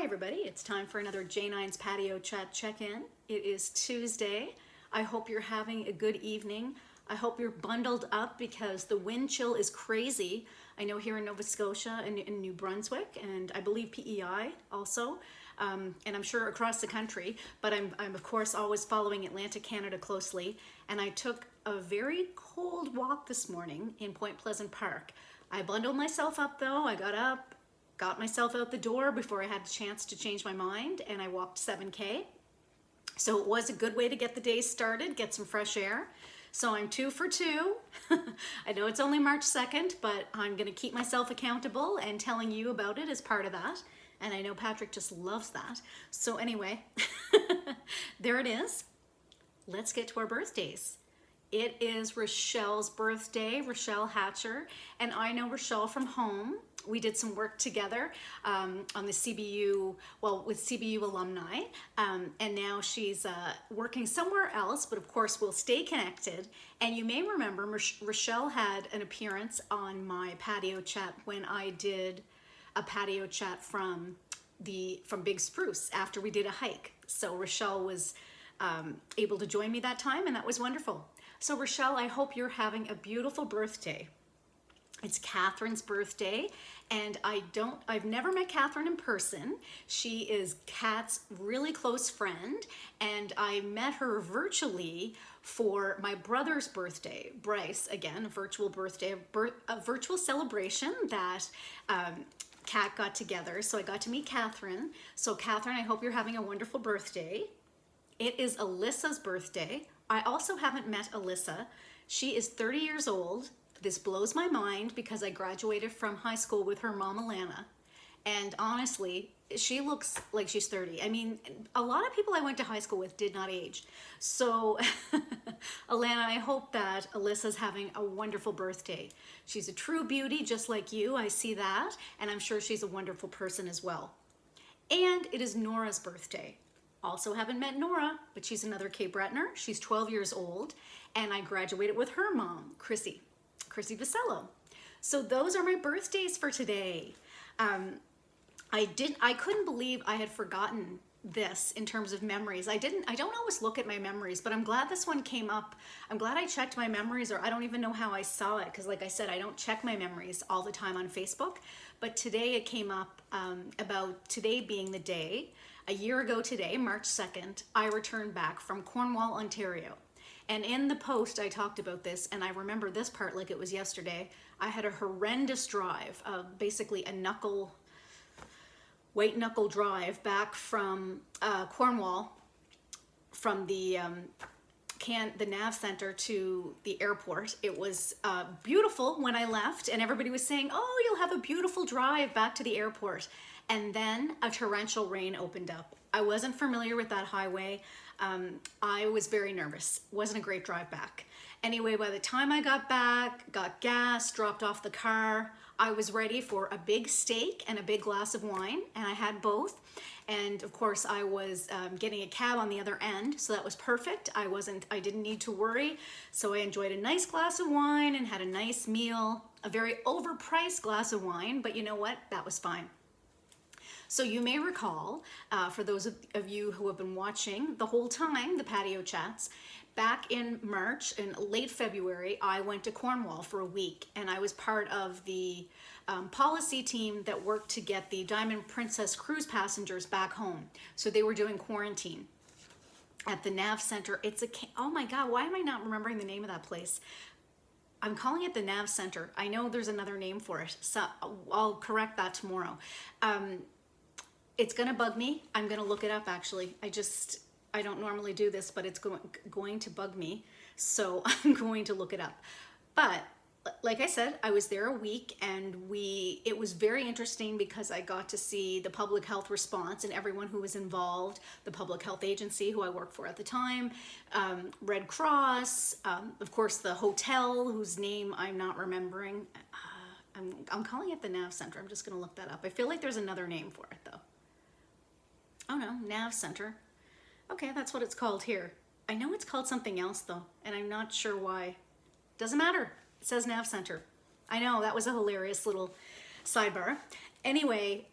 everybody, it's time for another J9’s Patio Chat check-in. It is Tuesday. I hope you're having a good evening. I hope you're bundled up because the wind chill is crazy. I know here in Nova Scotia and in New Brunswick, and I believe PEI also, and I'm sure across the country, but I'm of course always following Atlantic Canada closely, and I took a very cold walk this morning in Point Pleasant Park. I bundled myself up though. I got up, got myself out the door before I had a chance to change my mind, and I walked 7K. So it was a good way to get the day started, get some fresh air. So I'm 2 for 2. I know it's only March 2nd, but I'm gonna keep myself accountable and telling you about it as part of that. And I know Patrick just loves that. So anyway, there it is. Let's get to our birthdays. It is Rochelle's birthday, Rochelle Hatcher, and I know Rochelle from home. We did some work together on the CBU, well, with CBU alumni, and now she's working somewhere else, but of course we'll stay connected. And you may remember Rochelle had an appearance on my patio chat when I did a patio chat from Big Spruce after we did a hike. So Rochelle was able to join me that time, and that was wonderful. So Rochelle, I hope you're having a beautiful birthday. It's Catherine's birthday, and I've never met Catherine in person. She is Kat's really close friend, and I met her virtually for my brother's birthday. Bryce, again, a virtual birthday, a virtual celebration that Kat got together. So I got to meet Catherine. So Catherine, I hope you're having a wonderful birthday. It is Alyssa's birthday. I also haven't met Alyssa. She is 30 years old. This blows my mind because I graduated from high school with her mom, Alana. And honestly, she looks like she's 30. I mean, a lot of people I went to high school with did not age. So, Alana, I hope that Alyssa's having a wonderful birthday. She's a true beauty, just like you. I see that. And I'm sure she's a wonderful person as well. And it is Nora's birthday. Also haven't met Nora, but she's another Cape Brettoner. She's 12 years old, and I graduated with her mom, Chrissy Vasello. So those are my birthdays for today. I couldn't believe I had forgotten this in terms of memories. I don't always look at my memories, but I'm glad this one came up. I'm glad I checked my memories, or I don't even know how I saw it, because like I said, I don't check my memories all the time on Facebook. But today it came up about today being the day. A year ago today, March 2nd, I returned back from Cornwall, Ontario. And in the post, I talked about this, and I remember this part like it was yesterday. I had a horrendous drive, basically a white knuckle drive back from Cornwall, from the Nav Center to the airport. It was beautiful when I left, and everybody was saying, oh, you'll have a beautiful drive back to the airport. And then a torrential rain opened up. I wasn't familiar with that highway. I was very nervous. Wasn't a great drive back. Anyway, by the time I got back, got gas, dropped off the car, I was ready for a big steak and a big glass of wine, and I had both. And of course, I was getting a cab on the other end, so that was perfect. I didn't need to worry. So I enjoyed a nice glass of wine and had a nice meal, a very overpriced glass of wine, but you know what? That was fine. So you may recall, for those of you who have been watching the whole time, the patio chats, back in March, in late February, I went to Cornwall for a week, and I was part of the policy team that worked to get the Diamond Princess cruise passengers back home. So they were doing quarantine at the Nav Center. Oh my God, why am I not remembering the name of that place? I'm calling it the Nav Center. I know there's another name for it, so I'll correct that tomorrow. It's gonna bug me. I'm gonna look it up actually. I don't normally do this, but it's going to bug me. So I'm going to look it up. But like I said, I was there a week, and it was very interesting because I got to see the public health response and everyone who was involved, the public health agency who I worked for at the time, Red Cross, of course the hotel whose name I'm not remembering. I'm calling it the Nav Center. I'm just gonna look that up. I feel like there's another name for it though. Oh no, Nav Center. Okay, that's what it's called here. I know it's called something else though, and I'm not sure why. Doesn't matter. It says Nav Center. I know, that was a hilarious little sidebar. Anyway,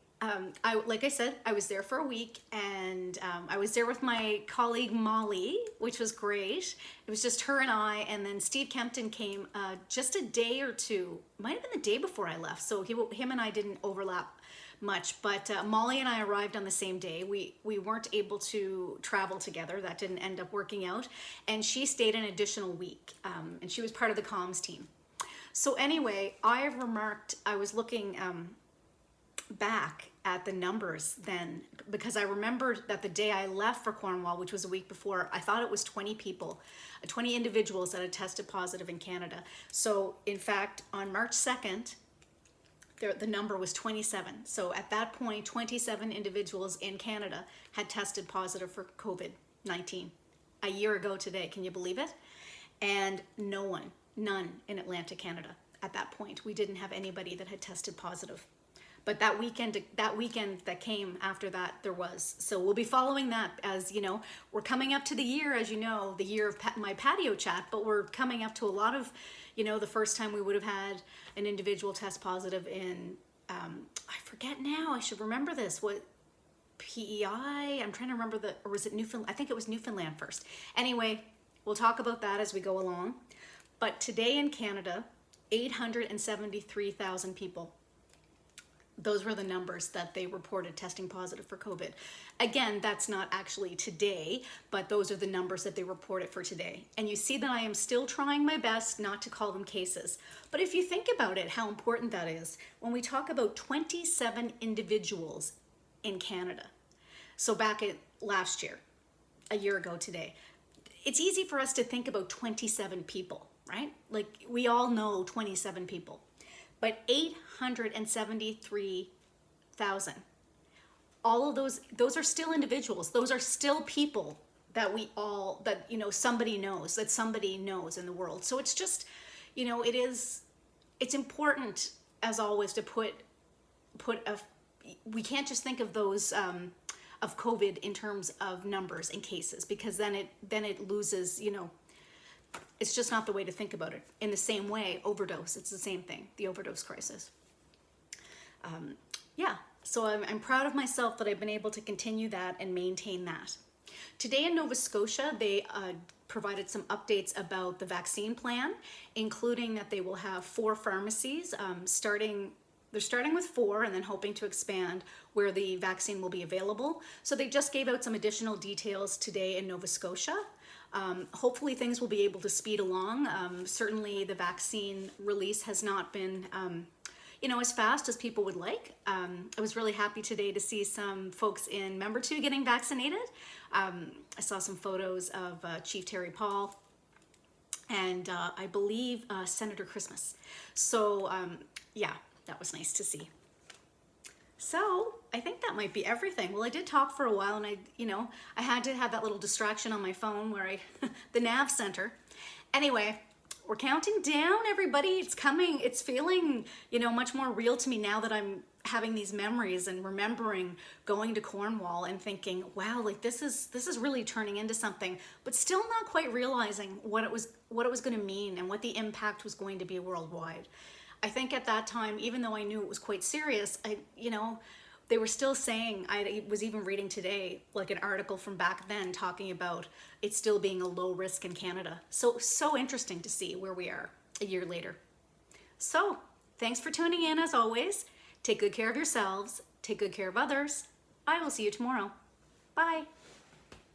like I said, I was there for a week, and I was there with my colleague Molly, which was great. It was just her and I, and then Steve Kempton came just a day or two, might have been the day before I left, so him and I didn't overlap much, but Molly and I arrived on the same day. We weren't able to travel together. That didn't end up working out, and she stayed an additional week, and she was part of the comms team. So anyway, I remarked, I was looking back at the numbers then, because I remembered that the day I left for Cornwall, which was a week before, I thought it was 20 people, 20 individuals that had tested positive in Canada. So in fact, on March 2nd, the number was 27. So at that point, 27 individuals in Canada had tested positive for COVID-19 a year ago today. Can you believe it? And none in Atlantic, Canada. At that point, we didn't have anybody that had tested positive. But that weekend that came after that, there was. So we'll be following that, as you know, we're coming up to the year, as you know, the year of my patio chat, but we're coming up to a lot of, you know, the first time we would have had an individual test positive in, I forget now, I should remember this, what, PEI, I'm trying to remember or was it Newfoundland? I think it was Newfoundland first. Anyway, we'll talk about that as we go along. But today in Canada, 873,000 people. Those were the numbers that they reported testing positive for COVID. Again, that's not actually today, but those are the numbers that they reported for today. And you see that I am still trying my best not to call them cases. But if you think about it, how important that is, when we talk about 27 individuals in Canada. So back at last year, a year ago today, it's easy for us to think about 27 people, right? Like we all know 27 people. But 873,000. All of those are still individuals. Those are still people that you know, somebody knows in the world. So it's just, you know, it's important, as always, to we can't just think of those, of COVID in terms of numbers and cases, because then it loses, you know, it's just not the way to think about it. In the same way, overdose, it's the same thing, the overdose crisis. Yeah, so I'm proud of myself that I've been able to continue that and maintain that. Today in Nova Scotia, they provided some updates about the vaccine plan, including that they will have 4 pharmacies, they're starting with 4 and then hoping to expand where the vaccine will be available. So they just gave out some additional details today in Nova Scotia. Hopefully things will be able to speed along. Certainly the vaccine release has not been, you know, as fast as people would like. I was really happy today to see some folks in Member 2 getting vaccinated. I saw some photos of Chief Terry Paul and I believe Senator Christmas. So yeah, that was nice to see. So I think that might be everything. Well, I did talk for a while, and I had to have that little distraction on my phone where the nav center. Anyway, we're counting down, everybody. It's coming. It's feeling, you know, much more real to me now that I'm having these memories and remembering going to Cornwall and thinking, wow, like this is really turning into something, but still not quite realizing what it was going to mean and what the impact was going to be worldwide. I think at that time, even though I knew it was quite serious, they were still saying, I was even reading today, like an article from back then talking about it still being a low risk in Canada. So interesting to see where we are a year later. So thanks for tuning in as always. Take good care of yourselves. Take good care of others. I will see you tomorrow. Bye.